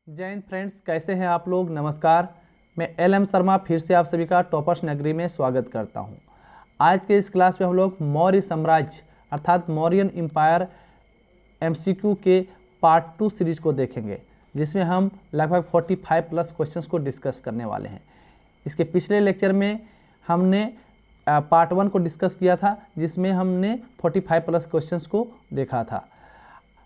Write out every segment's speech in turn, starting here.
जय हिंद फ्रेंड्स, कैसे हैं आप लोग। नमस्कार, मैं एल शर्मा फिर से आप सभी का टॉपर्स नगरी में स्वागत करता हूं। आज के इस क्लास में हम लोग मौर्य साम्राज्य अर्थात मौर्यन एम्पायर एमसीक्यू के पार्ट 2 सीरीज को देखेंगे, जिसमें हम लगभग 45 प्लस क्वेश्चंस को डिस्कस करने वाले हैं। इसके पिछले लेक्चर में हमने पार्ट 1 को डिस्कस किया था, जिसमें हमने 45 प्लस क्वेश्चंस को देखा था।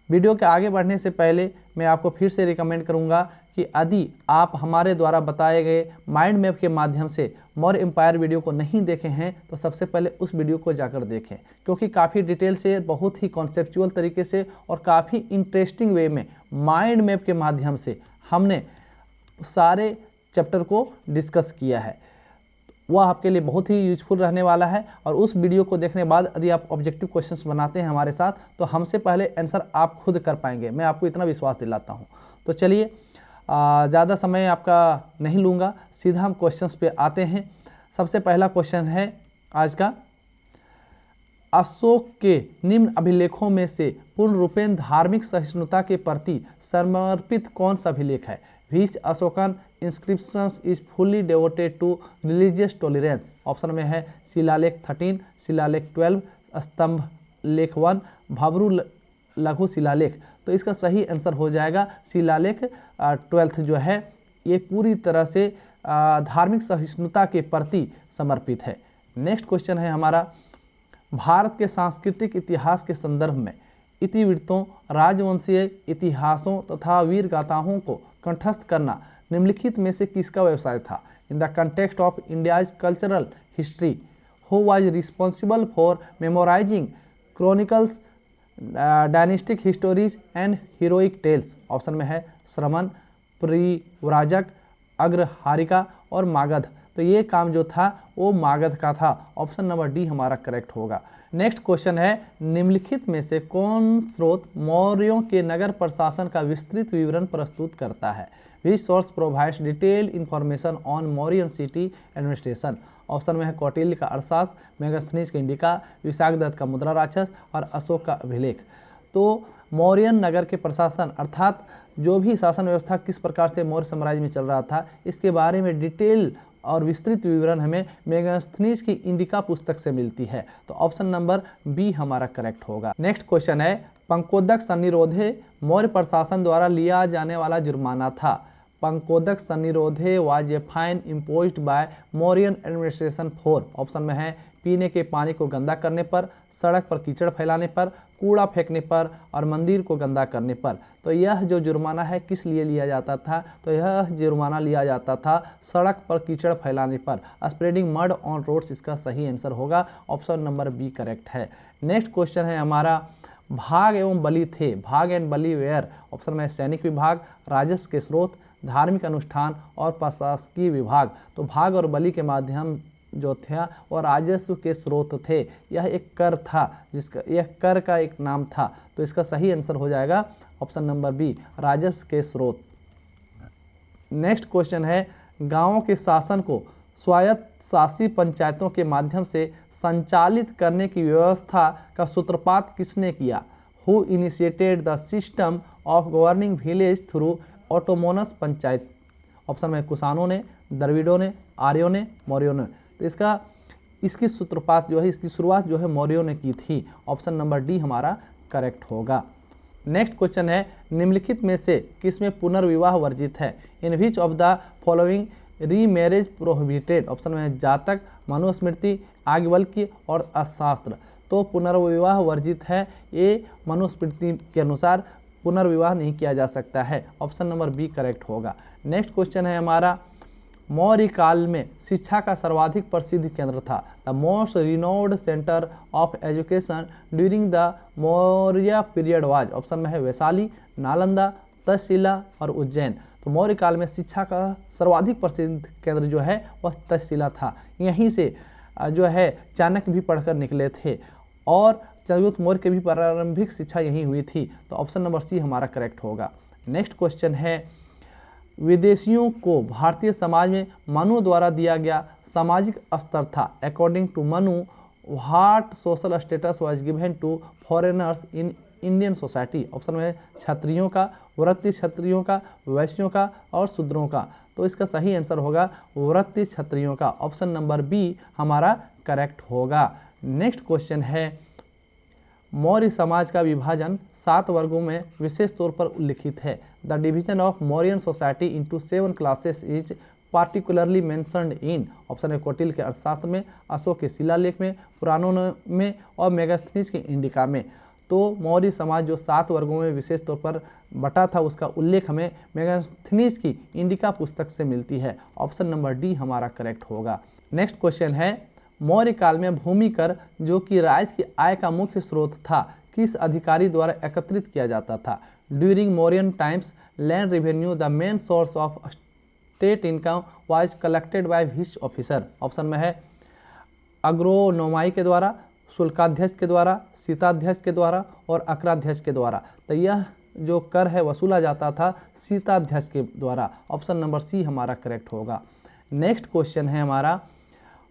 वीडियो के आगे बढ़ने से पहले मैं आपको फिर से रिकमेंड करूंगा कि यदि आप हमारे द्वारा बताए गए माइंड मैप के माध्यम से मौर्य एम्पायर वीडियो को नहीं देखे हैं तो सबसे पहले उस वीडियो को जाकर देखें, क्योंकि काफ़ी डिटेल से, बहुत ही कॉन्सेप्चुअल तरीके से और काफ़ी इंटरेस्टिंग वे में माइंड मैप के माध्यम से हमने सारे चैप्टर को डिस्कस किया है। वह आपके लिए बहुत ही यूजफुल रहने वाला है। और उस वीडियो को देखने के बाद यदि आप ऑब्जेक्टिव क्वेश्चंस बनाते हैं हमारे साथ, तो हमसे पहले आंसर आप खुद कर पाएंगे, मैं आपको इतना विश्वास दिलाता हूं। तो चलिए, ज़्यादा समय आपका नहीं लूँगा, सीधा हम क्वेश्चंस पे आते हैं। सबसे पहला क्वेश्चन है आज का, अशोक के निम्न अभिलेखों में से पूर्ण रूपेण धार्मिक सहिष्णुता के प्रति समर्पित कौन सा अभिलेख है? Which Ashokan inscriptions is fully devoted to religious tolerance? Option में है शिलालेख 13, शिलालेख 12, स्तंभ लेख 1, भबरू लघु शिलालेख। तो इसका सही आंसर हो जाएगा शिलालेख 12 जो है, ये पूरी तरह से धार्मिक सहिष्णुता के प्रति समर्पित है। नेक्स्ट क्वेश्चन है हमारा, भारत के सांस्कृतिक इतिहास के संदर्भ में इतिवृत्तों, राजवंशीय इतिहासों तथा वीर गाथाओं को कंठस्थ करना निम्नलिखित में से किसका व्यवसाय था? In the context of India's cultural history, who was responsible for memorising chronicles, dynastic histories and heroic tales? Option में है श्रमण, परिव्राजक, अग्रहारिका और मागध। तो ये काम जो था वो मागध का था। ऑप्शन नंबर डी हमारा करेक्ट होगा। नेक्स्ट क्वेश्चन है, निम्नलिखित में से कौन स्रोत मौर्यों के नगर प्रशासन का विस्तृत विवरण प्रस्तुत करता है? Which source provides detailed information on Mauryan city administration? Option में है कौटिल्य का अर्थशास्त्र, मेगास्थनीज का इंडिका, विशाखदत्त का मुद्रा राक्षस और अशोक का अभिलेख। तो मौर्यन नगर के प्रशासन अर्थात जो भी शासन व्यवस्था किस प्रकार से मौर्य साम्राज्य में चल रहा था, इसके बारे में डिटेल और विस्तृत विवरण हमें मेगास्थनीज की इंडिका पुस्तक से मिलती है। तो ऑप्शन नंबर बी हमारा करेक्ट होगा। नेक्स्ट क्वेश्चन है, पंकोदक सन्निरोधे मौर्य प्रशासन द्वारा लिया जाने वाला जुर्माना था? Pankodak Sannirodhe was a fine imposed by Mauryan administration for? Option में है पीने के पानी को गंदा करने पर, सड़क पर कीचड़ फैलाने पर, कूड़ा फेंकने पर और मंदिर को गंदा करने पर। तो यह जो जुर्माना है किस लिए लिया जाता था? तो यह जुर्माना लिया जाता था सड़क पर कीचड़ फैलाने पर, स्प्रेडिंग मड ऑन रोड्स। इसका सही आंसर होगा, ऑप्शन नंबर बी करेक्ट है। नेक्स्ट क्वेश्चन है हमारा, भाग एवं बलि थे, भाग एंड बलि वेयर? ऑप्शन में सैनिक विभाग, राजस्व के स्रोत, धार्मिक अनुष्ठान और प्रशासकीय विभाग। तो भाग और बलि के माध्यम जो था वह राजस्व के स्रोत थे। यह एक कर था, जिसका यह कर का एक नाम था। तो इसका सही आंसर हो जाएगा ऑप्शन नंबर बी, राजस्व के स्रोत। नेक्स्ट क्वेश्चन है, गांवों के शासन को स्वायत्त शासी पंचायतों के माध्यम से संचालित करने की व्यवस्था का सूत्रपात किसने किया? Who initiated the system of governing village through autonomous panchayat? Option में कुषाणों ने, द्रविड़ों ने, आर्यों ने, मौर्यों ने। तो इसकी सूत्रपात जो है, इसकी शुरुआत जो है मौर्यों ने की थी। ऑप्शन नंबर डी हमारा करेक्ट होगा। नेक्स्ट क्वेश्चन है, निम्नलिखित में से किसमें पुनर्विवाह वर्जित है? In which of the following remarriage prohibited? Option में है जातक, मनुस्मृति, याज्ञवल्क्य और अशास्त्र। तो पुनर्विवाह वर्जित है, ये मनुस्मृति के अनुसार पुनर्विवाह नहीं किया जा सकता है। ऑप्शन नंबर बी करेक्ट होगा। नेक्स्ट क्वेश्चन है हमारा, मौर्य काल में शिक्षा का सर्वाधिक प्रसिद्ध केंद्र था? The most renowned centre of education during the Maurya period was? Option में है वैशाली, नालंदा, तक्षशिला और उज्जैन। तो मौर्य काल में शिक्षा का सर्वाधिक प्रसिद्ध केंद्र जो है वह तक्षशिला था। यहीं से जो है चाणक्य भी पढ़कर निकले थे और चंद्रगुप्त मौर्य की भी प्रारंभिक शिक्षा यहीं हुई थी। तो ऑप्शन नंबर सी हमारा करेक्ट होगा। नेक्स्ट क्वेश्चन है, विदेशियों को भारतीय समाज में मनु द्वारा दिया गया सामाजिक स्तर था? According to Manu, what social status was given to foreigners in Indian society. Option में है क्षत्रियों का, वृत्ति क्षत्रियों का, वैश्यों का और शूद्रों का। तो इसका सही आंसर होगा वृत्ति क्षत्रियों का। ऑप्शन नंबर बी हमारा करेक्ट होगा। नेक्स्ट क्वेश्चन है, मौर्य समाज का विभाजन 7 वर्गों में विशेष तौर पर उल्लिखित है। The division of Mauryan society into 7 classes is particularly mentioned in. Option है कौटिल्य के अर्थशास्त्र में, अशोक के शिलालेख में, पुराणों में और मेगास्थनीज के इंडिका में। तो मौर्य समाज जो 7 वर्गों में विशेष तौर पर बटा था उसका उल्लेख हमें मेगास्थनीज की इंडिका पुस्तक से मिलती है। ऑप्शन नंबर डी हमारा करेक्ट होगा। नेक्स्ट क्वेश्चन है, मौर्य काल में भूमि कर जो कि राज्य की आय का मुख्य स्रोत था किस अधिकारी द्वारा एकत्रित किया जाता था? During Mauryan times land revenue the main source of state income was collected by which officer? Option में है अग्रोनोमाई के द्वारा, शुल्काध्यक्ष के द्वारा, सीताध्यक्ष के द्वारा और अकराध्यक्ष के द्वारा। तो यह जो कर है वसूला जाता था सीताध्यक्ष के द्वारा। ऑप्शन नंबर सी हमारा करेक्ट होगा। नेक्स्ट क्वेश्चन है हमारा,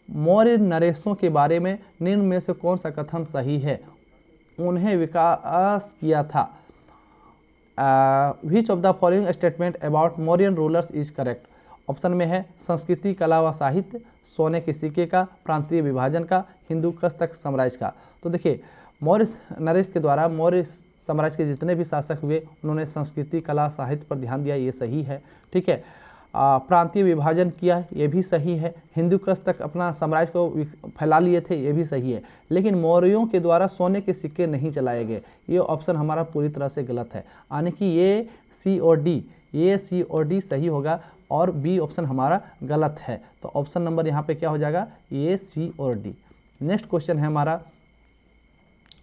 मौर्य नरेशों के बारे में निम्न में से कौन सा कथन सही है? उन्हें विकास किया था। Which of the following statement about Mauryan rulers is correct? Option में है संस्कृति, कला व साहित्य, सोने के सिक्के का, प्रांतीय विभाजन का, हिंदू कस्तक साम्राज्य का। तो देखिए, मौर्य नरेश के द्वारा मौर्य साम्राज्य के जितने भी शासक हुए उन्होंने संस्कृति, कला, साहित्य पर ध्यान दिया, ये सही है। ठीक है, प्रांतीय विभाजन किया, ये भी सही है। हिंदू कश तक अपना साम्राज्य को फैला लिए थे, ये भी सही है। लेकिन मौर्यों के द्वारा सोने के सिक्के नहीं चलाए गए, ये ऑप्शन हमारा पूरी तरह से गलत है। यानी कि ये सी और डी सही होगा और बी ऑप्शन हमारा गलत है। तो ऑप्शन नंबर यहाँ पे क्या हो जाएगा? ये सी और डी। नेक्स्ट क्वेश्चन है हमारा,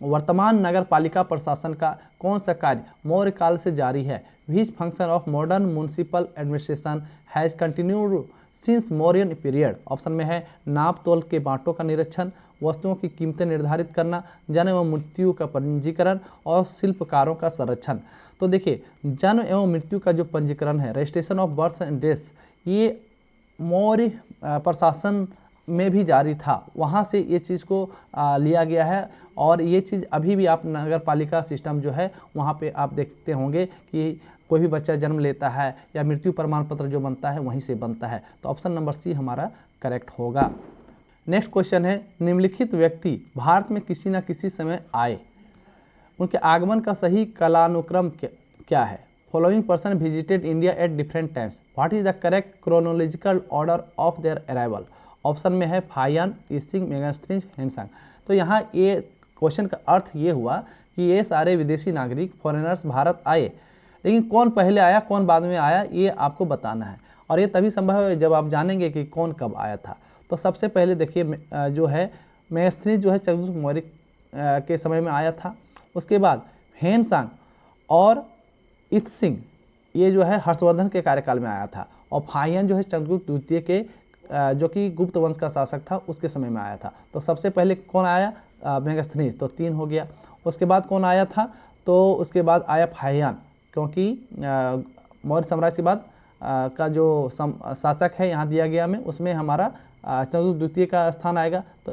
वर्तमान नगर पालिका प्रशासन का कौन सा कार्य मौर्य काल से जारी है? Which function of modern municipal administration has continued since Mauryan period? Option में है नाप तोल के बांटों का निरीक्षण, वस्तुओं की कीमतें निर्धारित करना, जन्म एवं मृत्यु का पंजीकरण और शिल्पकारों का संरक्षण। तो देखिए, जन्म एवं मृत्यु का जो पंजीकरण है, registration of birth and deaths, ये मौर्य प्रशासन में भी जारी था। वहाँ से ये चीज़ को लिया गया है और ये चीज़ अभी भी आप नगर पालिका सिस्टम जो है वहाँ पे आप देखते होंगे कि कोई भी बच्चा जन्म लेता है या मृत्यु प्रमाण पत्र जो बनता है वहीं से बनता है। तो ऑप्शन नंबर सी हमारा करेक्ट होगा। नेक्स्ट क्वेश्चन है, निम्नलिखित व्यक्ति भारत में किसी न किसी समय आए, उनके आगमन का सही कालानुक्रम क्या है? Following person visited India at different times, what is the correct chronological order of their arrival? Option में है फाहियान, ईसिंग, मेगास्थनीज, हेनसांग। तो यहाँ ये क्वेश्चन का अर्थ ये हुआ कि ये सारे विदेशी नागरिक फॉरेनर्स भारत आए, लेकिन कौन पहले आया कौन बाद में आया ये आपको बताना है। और ये तभी संभव है जब आप जानेंगे कि कौन कब आया था। तो सबसे पहले देखिए जो है मेगास्थनीज जो है चंद्रगुप्त मौर्य के समय में आया था। उसके बाद हेनसांग और ईसिंग ये जो है हर्षवर्धन के कार्यकाल में आया था। और फाहियान जो है चंद्रगुप्त द्वितीय के जो कि गुप्त वंश का शासक था उसके समय में आया था। तो सबसे पहले कौन आया? मेगास्थनीज, तो 3 हो गया। उसके बाद कौन आया था? तो उसके बाद आया फाहियान, क्योंकि मौर्य साम्राज्य के बाद का जो शासक है यहाँ दिया गया में उसमें हमारा चंद्रगुप्त द्वितीय का स्थान आएगा। तो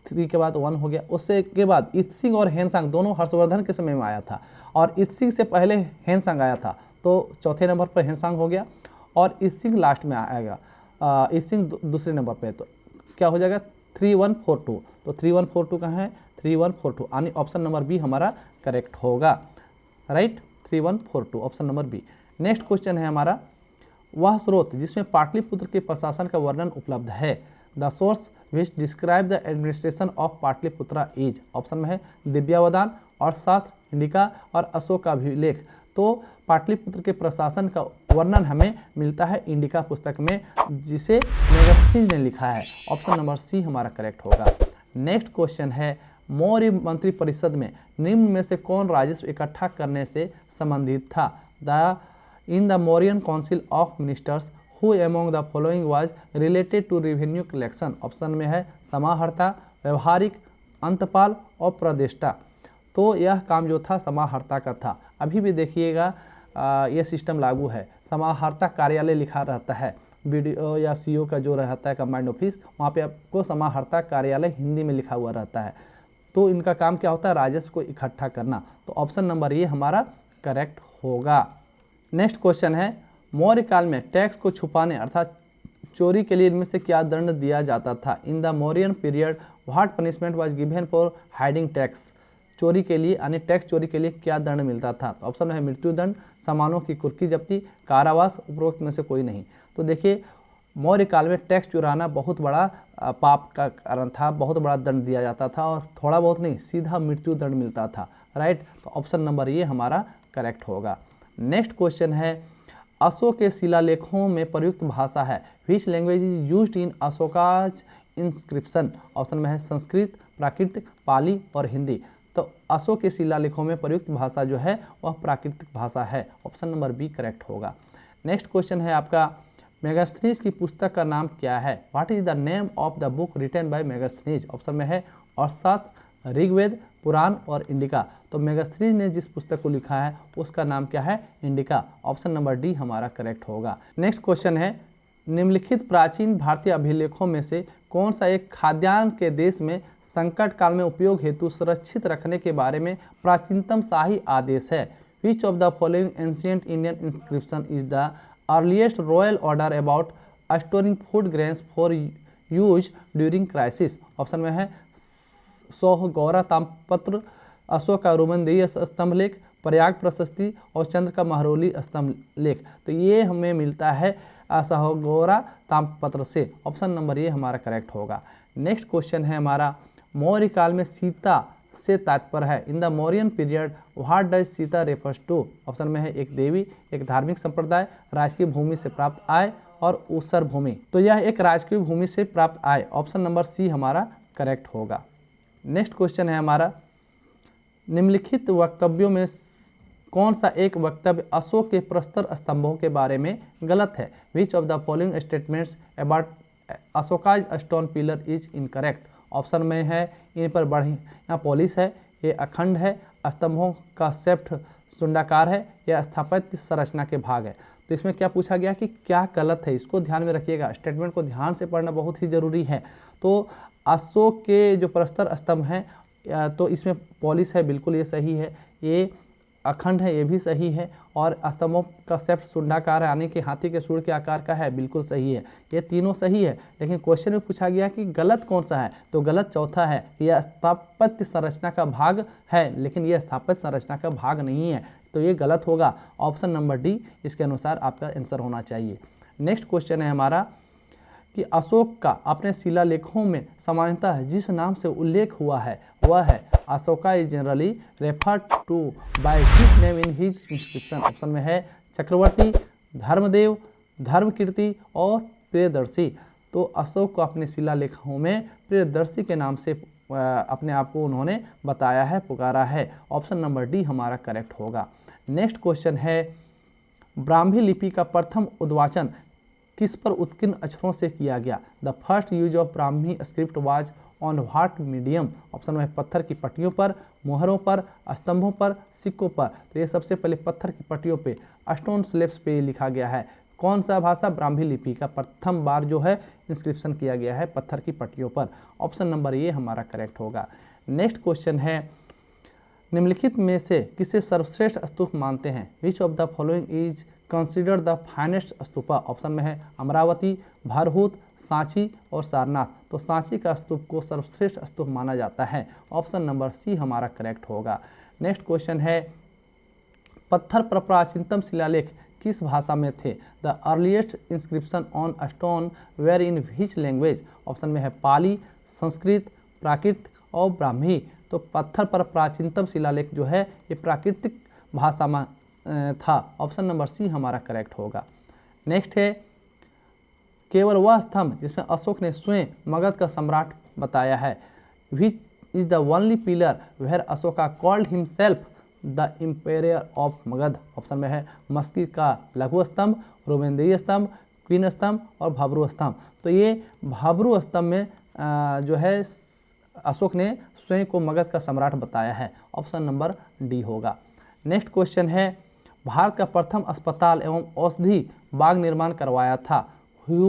3 के बाद 1 हो गया। उससे के बाद ईसिंग और हेनसांग दोनों हर्षवर्धन के समय में आया था और ईसिंग से पहले हेनसांग आया था, तो चौथे नंबर पर हेनसांग हो गया और ईसिंग लास्ट में आएगा। ईसिंग दूसरे नंबर पे, तो क्या हो जाएगा? 3142। तो 3142 कहाँ है? 3142, यानी ऑप्शन नंबर बी हमारा करेक्ट होगा। Right, 3142 option number B. Next question है हमारा, वह स्रोत जिसमें पाटलिपुत्र के प्रशासन का वर्णन उपलब्ध है। The source which describe the administration of Pataliputra is. Option में है दिव्यावदान और शास्त्र, इंडिका और अशोक का अभिलेख। तो पाटलिपुत्र के प्रशासन का वर्णन हमें मिलता है इंडिका पुस्तक में, जिसे मेगास्थनीज ने लिखा है। ऑप्शन नंबर सी हमारा करेक्ट होगा। नेक्स्ट क्वेश्चन है, मौर्य मंत्री परिषद में निम्न में से कौन राजस्व इकट्ठा करने से संबंधित था? In the Mauryan council of ministers who among the following was related to revenue collection? Option में है समाहर्ता, व्यवहारिक, अंतपाल और प्रदेष्टा। तो यह काम जो था समाहर्ता का था। अभी भी देखिएगा ये सिस्टम लागू है। समाहर्ता कार्यालय लिखा रहता है, बीडीओ या सीओ का जो रहता है कंबाइंड ऑफिस, वहाँ पे आपको समाहर्ता कार्यालय हिंदी में लिखा हुआ रहता है। तो इनका काम क्या होता है, राजस्व को इकट्ठा करना। तो ऑप्शन नंबर ये हमारा करेक्ट होगा। नेक्स्ट क्वेश्चन है, मौर्य काल में टैक्स को छुपाने अर्थात चोरी के लिए इनमें से क्या दंड दिया जाता था। In the Mauryan period what punishment was given for hiding tax. चोरी के लिए यानी टैक्स चोरी के लिए क्या दंड मिलता था। तो ऑप्शन है मृत्युदंड, सामानों की कुर्की जब्ती, कारावास, उपरोक्त में से कोई नहीं। तो देखिए मौर्य काल में टैक्स चुराना बहुत बड़ा पाप का कारण था, बहुत बड़ा दंड दिया जाता था और थोड़ा बहुत नहीं, सीधा मृत्यु दंड मिलता था। राइट, तो ऑप्शन नंबर ये हमारा करेक्ट होगा। नेक्स्ट क्वेश्चन है, अशोक के शिलालेखों में प्रयुक्त भाषा है। Which language is used in Ashoka's inscription. Option में है संस्कृत, प्राकृतिक, पाली और हिंदी। तो अशोक के शिलालेखों में प्रयुक्त भाषा जो है वह प्राकृतिक भाषा है। ऑप्शन नंबर बी करेक्ट होगा। नेक्स्ट क्वेश्चन है आपका, मेगास्थनीज की पुस्तक का नाम क्या है। What is the name of the book written by Megasthenes. Option में है अर्थशास्त्र, ऋग्वेद, पुराण और इंडिका। तो मेगास्थनीज ने जिस पुस्तक को लिखा है उसका नाम क्या है, इंडिका। ऑप्शन नंबर डी हमारा करेक्ट होगा। नेक्स्ट क्वेश्चन है, निम्नलिखित प्राचीन भारतीय अभिलेखों में से कौन सा एक खाद्यान्न के देश में संकट काल में उपयोग हेतु सुरक्षित रखने के बारे में प्राचीनतम शाही आदेश है। Which of the following ancient Indian inscription is the earliest royal order about storing food grains for use during crisis. Option में है सोहगौरा ताम्रपत्र, अशोक का रोमनदेही स्तंभ लेख, प्रयाग प्रशस्ति और चंद्र का महरौली स्तंभ लेख। तो ये हमें मिलता है सोहगौरा ताम्रपत्र से। ऑप्शन नंबर ये हमारा करेक्ट होगा। नेक्स्ट क्वेश्चन है हमारा, मौर्य काल में सीता से तात्पर्य है। In the Mauryan period what does sita refers to. Option में है एक देवी, एक धार्मिक संप्रदाय, राजकीय भूमि से प्राप्त आय और ऊसर भूमि। तो यह एक राजकीय भूमि से प्राप्त आय। ऑप्शन नंबर सी हमारा करेक्ट होगा। नेक्स्ट क्वेश्चन है हमारा, निम्नलिखित वक्तव्यों में कौन सा एक वक्तव्य अशोक के प्रस्तर स्तंभों के बारे में गलत है। Which of the following statements about Ashoka's stone pillar is incorrect. Option में है इन पर बढ़िया पॉलिश है, ये अखंड है, स्तंभों का सेफ्ट सुंडाकार है, या स्थापत्य संरचना के भाग है। तो इसमें क्या पूछा गया कि क्या गलत है, इसको ध्यान में रखिएगा, स्टेटमेंट को ध्यान से पढ़ना बहुत ही ज़रूरी है। तो अशोक के जो प्रस्तर स्तंभ हैं तो इसमें पॉलिश है, बिल्कुल ये सही है, ये अखंड है, ये भी सही है, और स्तंभों का सेफ्ट सुंडाकार है यानी कि हाथी के सूंड के आकार का है, बिल्कुल सही है, ये तीनों सही है। लेकिन क्वेश्चन में पूछा गया कि गलत कौन सा है, तो गलत चौथा है, यह स्थापत्य संरचना का भाग है, लेकिन यह स्थापत्य संरचना का भाग नहीं है, तो ये गलत होगा। ऑप्शन नंबर डी इसके अनुसार आपका आंसर होना चाहिए। नेक्स्ट क्वेश्चन है हमारा कि अशोक का अपने शिलालेखों में सामान्यतः जिस नाम से उल्लेख हुआ है वह है Ashoka is generally referred to by his name in his inscription. Option में है चक्रवर्ती, धर्मदेव, धर्मकीर्ति और प्रियदर्शी। तो अशोक को अपने शिलालेखों में प्रियदर्शी के नाम से अपने आप को उन्होंने बताया है, पुकारा है। ऑप्शन नंबर डी हमारा करेक्ट होगा। नेक्स्ट क्वेश्चन है, ब्राह्मी लिपि का प्रथम उद्वाचन किस पर उत्कीर्ण अक्षरों से किया गया। The first use of Brahmi script was on what medium. Option में पत्थर की पट्टियों पर, मोहरों पर, स्तंभों पर, सिक्कों पर। तो ये सबसे पहले पत्थर की पट्टियों पे, स्टोन स्लेब्स पे लिखा गया है। कौन सा भाषा, ब्राह्मी लिपि का प्रथम बार जो है इंस्क्रिप्शन किया गया है पत्थर की पट्टियों पर। ऑप्शन नंबर ये हमारा करेक्ट होगा। नेक्स्ट क्वेश्चन है, निम्नलिखित में से किसे सर्वश्रेष्ठ स्तूप मानते हैं। विच of the following is consider the finest stupa. Option में है अमरावती, भारहूत, सांची और सारनाथ। तो सांची का स्तूप को सर्वश्रेष्ठ स्तूप माना जाता है। ऑप्शन नंबर सी हमारा करेक्ट होगा। नेक्स्ट क्वेश्चन है, पत्थर पर प्राचीनतम शिलालेख किस भाषा में थे। The earliest inscription on stone were in which language. Option में है पाली, संस्कृत, प्राकृत और ब्राह्मी। तो पत्थर पर प्राचीनतम शिलालेख जो है ये प्राकृतिक भाषा में था। ऑप्शन नंबर सी हमारा करेक्ट होगा। नेक्स्ट है, केवल वह स्तंभ जिसमें अशोक ने स्वयं मगध का सम्राट बताया है। Which is the only pillar where Ashoka called himself the empire of Magadh. Option में है मस्की का लघु स्तंभ, रोमेंदेही स्तंभ, क्वीन स्तंभ और भब्रू स्तंभ। तो ये भब्रू स्तंभ में जो है अशोक ने स्वयं को मगध का सम्राट बताया है। ऑप्शन नंबर डी होगा। नेक्स्ट क्वेश्चन है, भारत का प्रथम अस्पताल एवं औषधि बाग निर्माण करवाया था। Who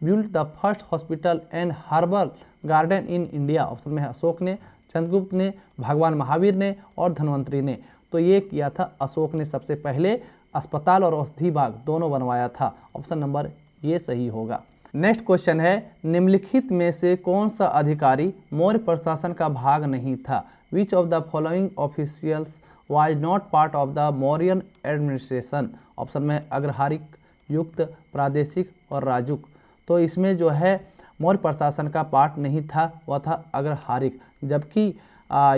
built the first hospital and herbal garden in India. Option में है अशोक ने, चंद्रगुप्त ने, भगवान महावीर ने और धन्वंतरी ने। तो ये किया था अशोक ने, सबसे पहले अस्पताल और औषधि बाग दोनों बनवाया था। ऑप्शन नंबर ये सही होगा। नेक्स्ट क्वेश्चन है, निम्नलिखित में से कौन सा अधिकारी मौर्य प्रशासन का भाग नहीं था? Which of the following officials was not part of the Mauryan administration? Option में अग्रहारिक, युक्त, प्रादेशिक और राजुक। तो इसमें जो है मौर्य प्रशासन का पार्ट नहीं था, वह था अग्रहारिक, जबकि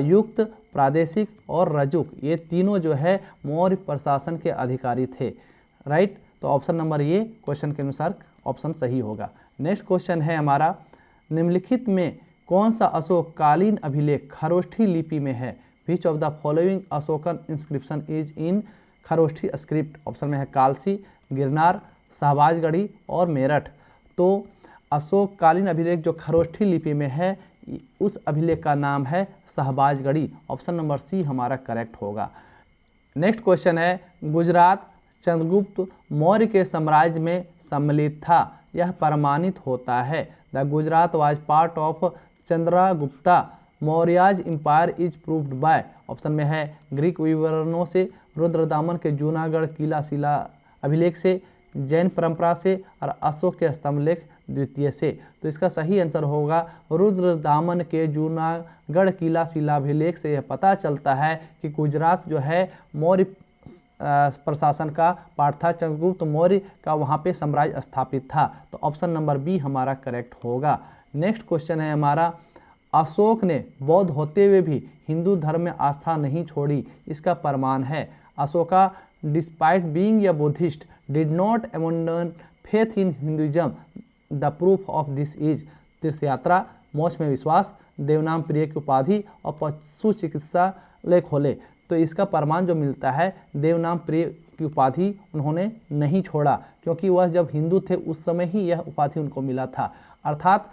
युक्त, प्रादेशिक और रजुक ये तीनों जो है मौर्य प्रशासन के अधिकारी थे। राइट, तो ऑप्शन नंबर ये क्वेश्चन के अनुसार ऑप्शन सही होगा। नेक्स्ट क्वेश्चन है हमारा, निम्नलिखित में कौन सा अशोककालीन अभिलेख खरोष्ठी लिपि में है? Which of the following Ashokan inscription is in Kharoshthi script? Option में है कालसी, गिरनार, शाहबाजगढ़ी और मेरठ। तो अशोककालीन अभिलेख जो खरोष्ठी लिपि में है उस अभिलेख का नाम है शाहबाजगढ़ी। ऑप्शन नंबर सी हमारा करेक्ट होगा। नेक्स्ट क्वेश्चन है, गुजरात चंद्रगुप्त मौर्य के साम्राज्य में सम्मिलित था, यह प्रमाणित होता है। The Gujarat was part of Chandragupta Maurya's empire is proved by. Option में है ग्रीक विवरणों से, रुद्रदामन के जूनागढ़ किला शिला अभिलेख से, जैन परंपरा से और अशोक के स्तंभलेख द्वितीय से। तो इसका सही आंसर होगा रुद्रदामन के जूनागढ़ किला शिलाभिलेख से। यह पता चलता है कि गुजरात जो है मौर्य प्रशासन का पार्ट था, चंद्रगुप्त मौर्य का वहाँ पे साम्राज्य स्थापित था। तो ऑप्शन नंबर बी हमारा करेक्ट होगा। नेक्स्ट क्वेश्चन है हमारा, अशोक ने बौद्ध होते हुए भी हिंदू धर्म में आस्था नहीं छोड़ी, इसका प्रमाण है? Ashoka despite being a Buddhist did not abandon faith in Hinduism. The proof of this is तीर्थ यात्रा, मोक्ष में विश्वास, देवनाम प्रिय की उपाधि और पशु चिकित्सालय खोले। तो इसका प्रमाण जो मिलता है, देवनाम प्रिय की उपाधि उन्होंने नहीं छोड़ा, क्योंकि वह जब हिंदू थे उस समय ही यह उपाधि उनको मिला था। अर्थात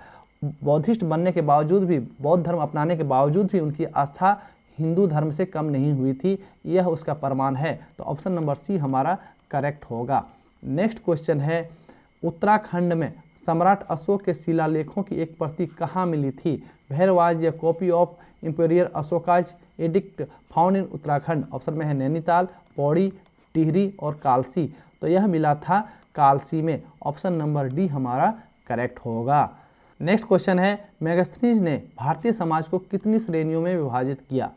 बौद्धिस्ट बनने के बावजूद भी, बौद्ध धर्म अपनाने के बावजूद भी उनकी आस्था हिंदू धर्म से कम नहीं हुई थी, यह उसका प्रमाण है। तो ऑप्शन नंबर सी हमारा करेक्ट होगा। नेक्स्ट क्वेश्चन है, उत्तराखंड में सम्राट अशोक के शिलालेखों की एक प्रति कहाँ मिली थी? Where was a copy of imperial Ashoka's edict found in Uttarakhand? Option में है नैनीताल, पौड़ी, टिहरी और कालसी। तो यह मिला था कालसी में। ऑप्शन नंबर डी हमारा करेक्ट होगा। नेक्स्ट क्वेश्चन है, मेगास्थनीज ने भारतीय समाज को कितनी श्रेणियों में विभाजित किया?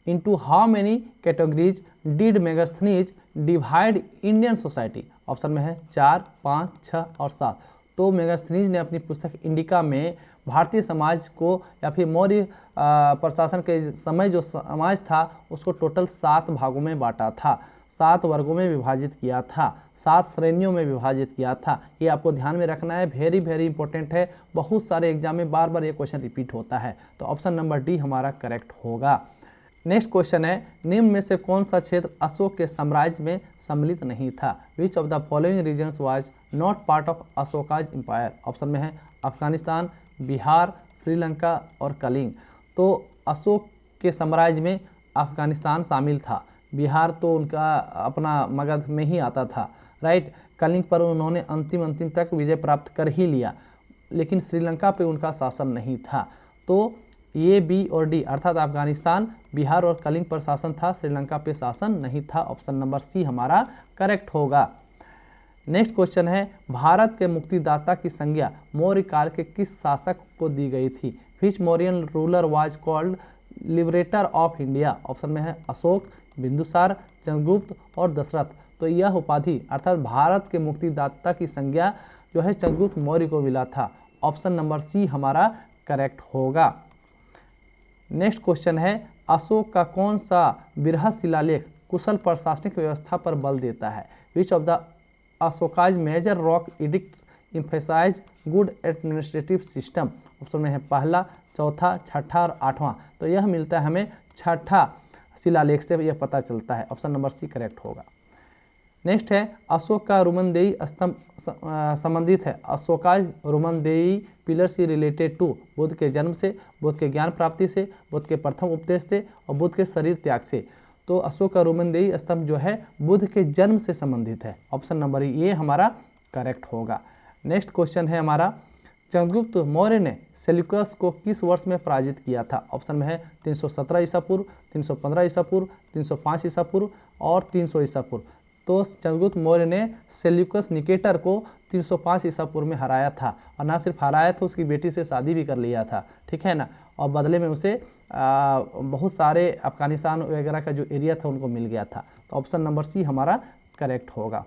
Into how many categories did Megasthenes divide Indian society? Option में है 4, 5, 6 और 7। तो मेगास्थनीज ने अपनी पुस्तक इंडिका में भारतीय समाज को या फिर मौर्य प्रशासन के समय जो समाज था उसको टोटल 7 भागों में बांटा था, 7 वर्गों में विभाजित किया था, 7 श्रेणियों में विभाजित किया था। ये आपको ध्यान में रखना है, वेरी वेरी इंपॉर्टेंट है। बहुत सारे एग्जाम में बार बार ये क्वेश्चन रिपीट होता है। तो ऑप्शन नंबर डी हमारा करेक्ट होगा। नेक्स्ट क्वेश्चन है, निम्न में से कौन सा क्षेत्र अशोक के साम्राज्य में सम्मिलित नहीं था? Which of the following regions was not part of Ashoka's empire? Option में है अफगानिस्तान, बिहार, श्रीलंका और कलिंग। तो अशोक के साम्राज्य में अफगानिस्तान शामिल था, बिहार तो उनका अपना मगध में ही आता था। राइट, कलिंग पर उन्होंने अंतिम तक विजय प्राप्त कर ही लिया, लेकिन श्रीलंका पे उनका शासन नहीं था। तो ये बी और डी अर्थात अफगानिस्तान, बिहार और कलिंग पर शासन था, श्रीलंका पे शासन नहीं था। ऑप्शन नंबर सी हमारा करेक्ट होगा। नेक्स्ट क्वेश्चन है, भारत के मुक्तिदाता की संज्ञा मौर्य काल के किस शासक को दी गई थी? Which Mauryan ruler was called liberator of India? Option में है अशोक, बिंदुसार, चंद्रगुप्त और दशरथ। तो यह उपाधि अर्थात भारत के मुक्तिदाता की संज्ञा जो है चंद्रगुप्त मौर्य को मिला था। ऑप्शन नंबर सी हमारा करेक्ट होगा। नेक्स्ट क्वेश्चन है, अशोक का कौन सा बृहद शिलालेख कुशल प्रशासनिक व्यवस्था पर बल देता है? Which of the Ashoka's major rock edicts emphasize good administrative system? Option में है पहला, चौथा, छठा और 8वां। तो यह मिलता है हमें छठा शिलालेख से यह पता चलता है। ऑप्शन नंबर सी करेक्ट होगा। नेक्स्ट है, अशोक का रुमनदेही स्तंभ संबंधित है। अशोकाज रुमनदेही पिलर से रिलेटेड टू बुद्ध के जन्म से, बुद्ध के ज्ञान प्राप्ति से, बुद्ध के प्रथम उपदेश से और बुद्ध के शरीर त्याग से। तो अशोक का रुमनदेही स्तंभ जो है बुद्ध के जन्म से संबंधित है। ऑप्शन नंबर ये हमारा करेक्ट होगा। नेक्स्ट क्वेश्चन है हमारा, चंद्रगुप्त मौर्य ने सेल्यूकस को किस वर्ष में पराजित किया था? ऑप्शन में है 317 ईसा पूर्व, 315 ईसा पूर्व, 305 ईसा पूर्व और 300 ईसा पूर्व। तो चंद्रगुप्त मौर्य ने सेल्यूकस निकेटर को 305 ईसा पूर्व में हराया था, और ना सिर्फ हराया था, उसकी बेटी से शादी भी कर लिया था, ठीक है ना। और बदले में उसे बहुत सारे अफगानिस्तान वगैरह का जो एरिया था उनको मिल गया था। तो ऑप्शन नंबर सी हमारा करेक्ट होगा।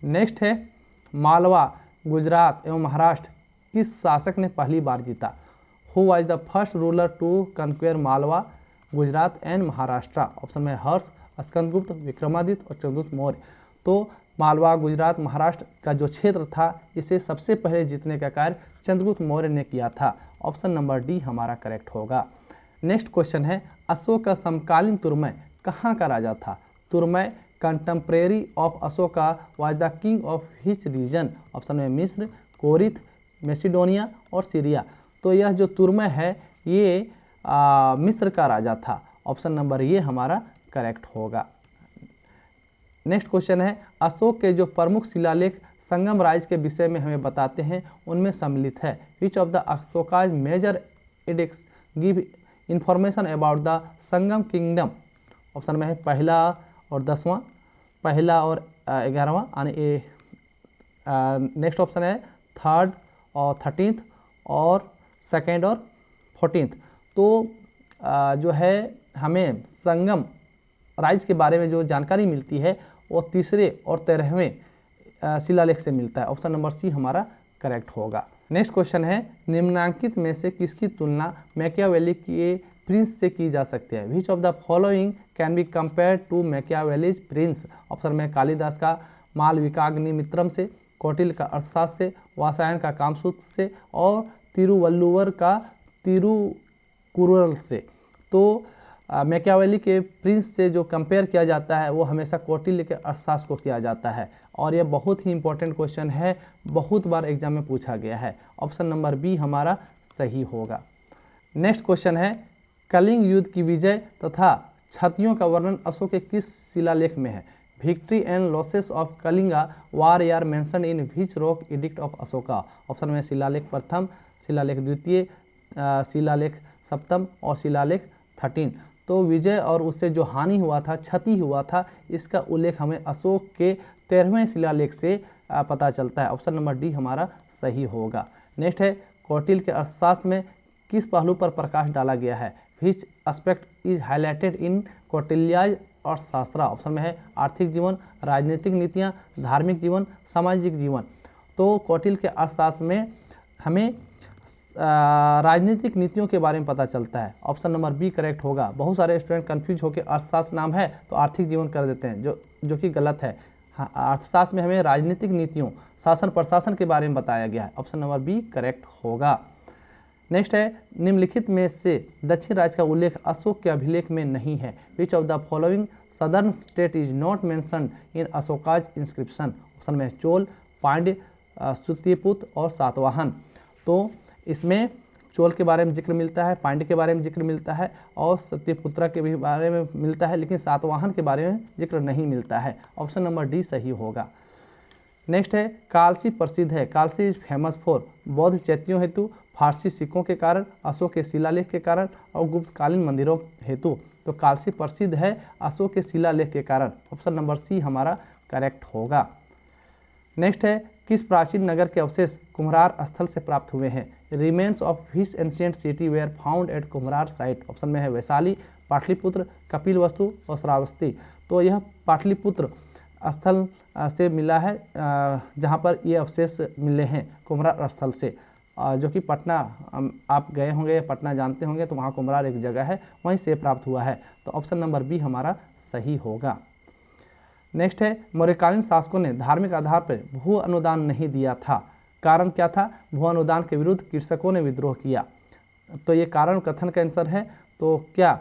नेक्स्ट है मालवा, गुजरात एवं महाराष्ट्र किस शासक ने पहली बार जीता? Who was the first ruler to conquer Malwa, Gujarat and Maharashtra? Option में हर्ष, स्कंदगुप्त, विक्रमादित्य और चंद्रगुप्त मौर्य। तो मालवा, गुजरात, महाराष्ट्र का जो क्षेत्र था इसे सबसे पहले जीतने का कार्य चंद्रगुप्त मौर्य ने किया था। ऑप्शन नंबर डी हमारा करेक्ट होगा। नेक्स्ट क्वेश्चन है अशोक का समकालीन तुर्मय कहाँ का राजा था? Turmaya contemporary of Ashoka was the king of which region? Option में मिस्र, कोरिथ, मैसिडोनिया और सीरिया। तो यह जो तुर्मय है ये मिस्र का राजा था। ऑप्शन नंबर ये हमारा करेक्ट होगा। नेक्स्ट क्वेश्चन है अशोक के जो प्रमुख शिलालेख संगम राज्य के विषय में हमें बताते हैं उनमें सम्मिलित है। Which of the Ashoka's major edicts give information about the Sangam kingdom? Option में है पहला और 10वां, पहला और 11वां, यानी नेक्स्ट ऑप्शन है 3rd और 13th और 2nd और 14th। तो जो है हमें संगम राज्य के बारे में जो जानकारी मिलती है वो 3रे और 13वें शिलालेख से मिलता है। ऑप्शन नंबर सी हमारा करेक्ट होगा। नेक्स्ट क्वेश्चन है निम्नांकित में से किसकी तुलना मैकियावेली के प्रिंस से की जा सकती है? Which of the following can be compare to Machiavelli's Prince? Option में कालिदास का मालविकाग्निमित्रम से, कौटिल्य का अर्थशास्त्र से, वात्स्यायन का कामसूत्र से और तिरुवल्लुवर का तिरुकुरल से। तो मैकियावेली के प्रिंस से जो कंपेयर किया जाता है वो हमेशा कौटिल्य के अर्थशास्त्र को किया जाता है, और ये बहुत ही इंपॉर्टेंट क्वेश्चन है, बहुत बार एग्जाम में पूछा गया है। ऑप्शन नंबर बी हमारा सही होगा। नेक्स्ट क्वेश्चन है कलिंग युद्ध की विजय तथा क्षतियों का वर्णन अशोक के किस शिलालेख में है? Victory and losses of Kalinga war are mention in which rock edict of Ashoka? Option में शिलालेख प्रथम, शिलालेख द्वितीय, शिलालेख सप्तम और शिलालेख 13। तो विजय और उससे जो हानि हुआ था, क्षति हुआ था, इसका उल्लेख हमें अशोक के 13वें शिलालेख से पता चलता है। ऑप्शन नंबर डी हमारा सही होगा। नेक्स्ट है कौटिल्य के अर्थशास्त्र में किस पहलू पर प्रकाश डाला गया है? विच aspect is highlighted in Kautilya's अर्थशास्त्र? ऑप्शन में है आर्थिक जीवन, राजनीतिक नीतियाँ, धार्मिक जीवन, सामाजिक जीवन। तो कौटिल्य के अर्थशास्त्र में हमें राजनीतिक नीतियों के बारे में पता चलता है। ऑप्शन नंबर बी करेक्ट होगा। बहुत सारे स्टूडेंट कंफ्यूज होकर अर्थशास्त्र नाम है तो आर्थिक जीवन कर देते हैं, जो कि गलत है। हाँ, अर्थशास्त्र में हमें राजनीतिक नीतियों, शासन प्रशासन के बारे में बताया गया है। ऑप्शन नंबर बी करेक्ट होगा। नेक्स्ट है निम्नलिखित में से दक्षिण राज्य का उल्लेख अशोक के अभिलेख में नहीं है। Which of the following southern state is not mentioned in Ashoka's inscription? Option में चोल, पांड्य, सत्यपुत्र और सातवाहन। तो इसमें चोल के बारे में जिक्र मिलता है, पांड्य के बारे में जिक्र मिलता है और सत्यपुत्रा के भी बारे में मिलता है, लेकिन सातवाहन के बारे में जिक्र नहीं मिलता है। ऑप्शन नंबर डी सही होगा। नेक्स्ट है कालसी प्रसिद्ध है। कालसी इज फेमस फॉर बौद्ध चैत्यों हेतु, फारसी सिक्कों के कारण, अशोक के शिलालेख के कारण और गुप्तकालीन मंदिरों हेतु। तो कालसी प्रसिद्ध है अशोक के शिलालेख के कारण। ऑप्शन नंबर सी हमारा करेक्ट होगा। नेक्स्ट है किस प्राचीन नगर के अवशेष कुम्हरार स्थल से प्राप्त हुए हैं? Remains of which ancient city were found at Kumhrar site? Option में है वैशाली, पाटलिपुत्र, कपिलवस्तु और श्रावस्ती। तो यह पाटलिपुत्र स्थल से मिला है जहाँ पर ये अवशेष मिले हैं कुम्हरार स्थल से, जो कि पटना आप गए होंगे, पटना जानते होंगे, तो वहाँ कुम्हरार एक जगह है, वहीं से प्राप्त हुआ है। तो ऑप्शन नंबर बी हमारा सही होगा। नेक्स्ट है मौर्यकालीन शासकों ने धार्मिक आधार पर भू अनुदान नहीं दिया था, कारण क्या था? भू अनुदान के विरुद्ध कृषकों ने विद्रोह किया। तो ये कारण कथन का आंसर है। तो क्या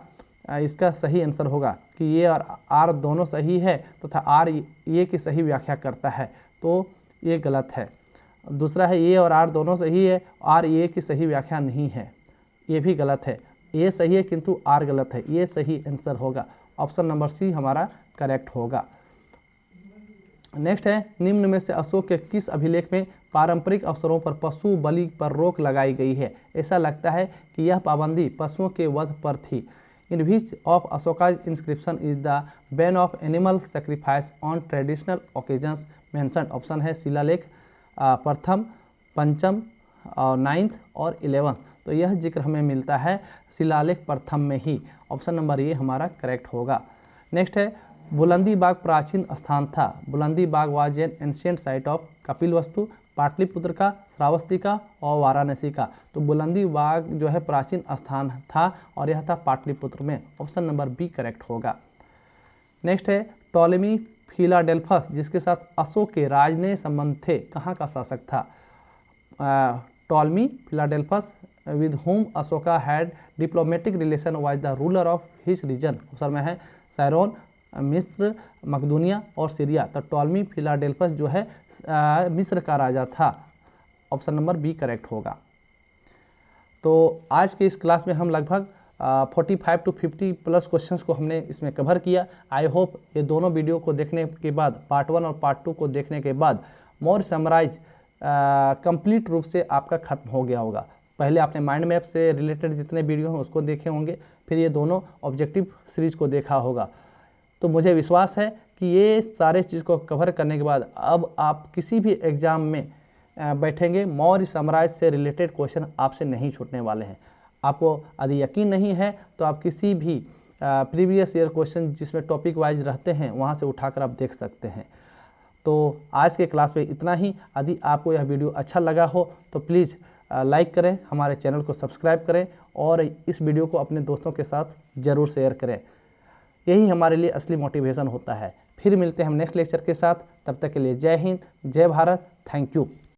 इसका सही आंसर होगा कि ये और आर दोनों सही है तथा आर ये की सही व्याख्या करता है? तो ये गलत है। दूसरा है ये और आर दोनों सही है, आर ये की सही व्याख्या नहीं है, ये भी गलत है। ये सही है किंतु आर गलत है, ये सही आंसर होगा। ऑप्शन नंबर सी हमारा करेक्ट होगा। नेक्स्ट है निम्न में से अशोक के किस अभिलेख में पारंपरिक अवसरों पर पशु बलि पर रोक लगाई गई है। ऐसा लगता है कि यह पाबंदी पशुओं के वध पर थी। In which of Ashoka's inscription is the ban of animal sacrifice on traditional occasions mentioned. Option है शिलालेख प्रथम, पंचम, 9th और 11th। तो यह जिक्र हमें मिलता है शिलालेख प्रथम में ही। ऑप्शन नंबर ये हमारा करेक्ट होगा। नेक्स्ट है बुलंदी बाग प्राचीन स्थान था। Bulandi Bagh was an ancient site of Kapilavastu, Pataliputra का, श्रावस्ती का और वाराणसी का। तो बुलंदी बाग जो है प्राचीन स्थान था और यह था पाटलिपुत्र में। ऑप्शन नंबर बी करेक्ट होगा। नेक्स्ट है टॉलेमी फिलाडेल्फस जिसके साथ अशोक के राजनयिक संबंध थे, कहाँ का शासक था? Ptolemy Philadelphus with whom Ashoka had diplomatic relation was the ruler of his region. Option में है सैरोन, मिस्र, मकदूनिया और सीरिया। तो टॉलेमी फिलाडेल्फस जो है मिस्र का राजा था। ऑप्शन नंबर बी करेक्ट होगा। तो आज के इस क्लास में हम लगभग 45 to 50 प्लस क्वेश्चंस को हमने इसमें कवर किया। आई होप ये दोनों वीडियो को देखने के बाद, पार्ट 1 और पार्ट 2 को देखने के बाद मौर्य समराइज कंप्लीट रूप से आपका खत्म हो गया होगा। पहले आपने माइंड मैप से रिलेटेड जितने वीडियो हैं उसको देखे होंगे, फिर ये दोनों ऑब्जेक्टिव सीरीज को देखा होगा। तो मुझे विश्वास है कि ये सारे चीज़ को कवर करने के बाद अब आप किसी भी एग्ज़ाम में बैठेंगे, मौर्य साम्राज्य से रिलेटेड क्वेश्चन आपसे नहीं छूटने वाले हैं। आपको यदि यकीन नहीं है तो आप किसी भी प्रीवियस ईयर क्वेश्चन जिसमें टॉपिक वाइज रहते हैं वहाँ से उठाकर आप देख सकते हैं। तो आज के क्लास में इतना ही। यदि आपको यह वीडियो अच्छा लगा हो तो प्लीज़ लाइक करें, हमारे चैनल को सब्सक्राइब करें और इस वीडियो को अपने दोस्तों के साथ ज़रूर शेयर करें। यही हमारे लिए असली मोटिवेशन होता है। फिर मिलते हैं हम नेक्स्ट लेक्चर के साथ। तब तक के लिए जय हिंद, जय भारत, थैंक यू।